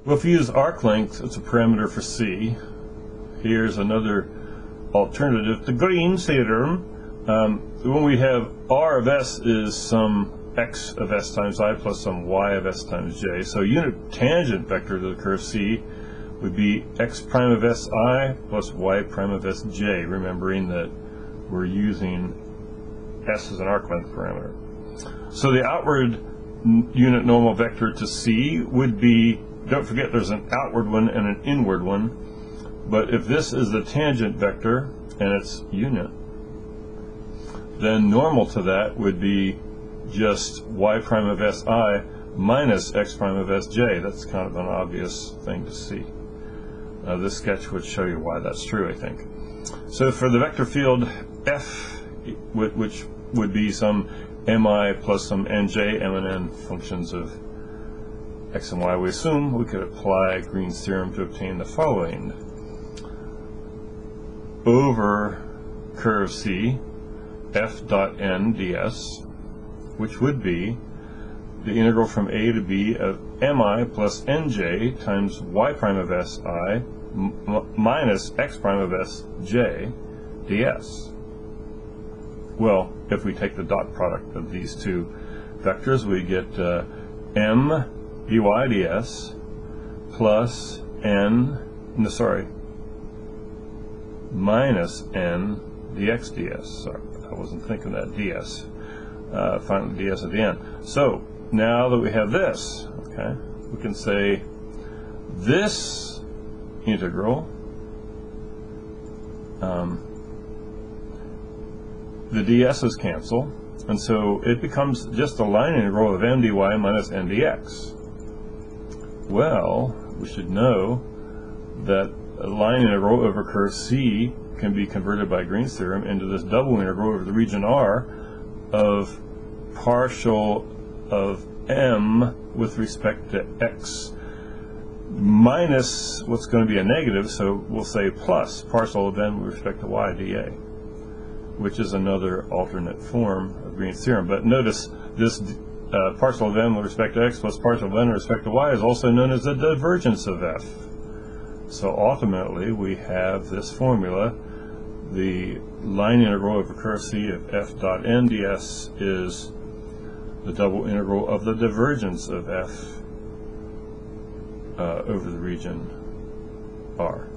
Well, if you use arc length, it's a parameter for C. Here's another alternative. The Green's theorem, when we have R of S is some x of S times I plus some y of S times j. So unit tangent vector to the curve C would be x prime of Si plus y prime of Sj, remembering that we're using S as an arc length parameter. So the outward unit normal vector to C would be, don't forget there's an outward one and an inward one, but if this is the tangent vector and it's unit, then normal to that would be just y prime of Si minus x prime of Sj. That's kind of an obvious thing to see. This sketch would show you why that's true, I think. So for the vector field F, which would be some mi plus some nj, m and n functions of x and y, we assume we could apply Green's theorem to obtain the following. Over curve C, f dot n ds, which would be the integral from a to b of mi plus nj times y prime of Si minus x prime of Sj ds. Well, if we take the dot product of these two vectors, we get m dy ds plus minus n dx ds. Sorry, I wasn't thinking that ds. Finally, ds at the end. So now that we have this, okay, we can say this integral, the ds's cancel, and so it becomes just a line integral of m dy minus n dx. Well, we should know that a line integral over curve C can be converted by Green's theorem into this double integral over the region R of partial of m with respect to x minus what's going to be a negative, so we'll say plus partial of m with respect to y dA, which is another alternate form of Green's theorem. But notice this partial of m with respect to x plus partial of n with respect to y is also known as the divergence of f. So ultimately we have this formula. The line integral over curve C of f dot n ds is the double integral of the divergence of f over the region R.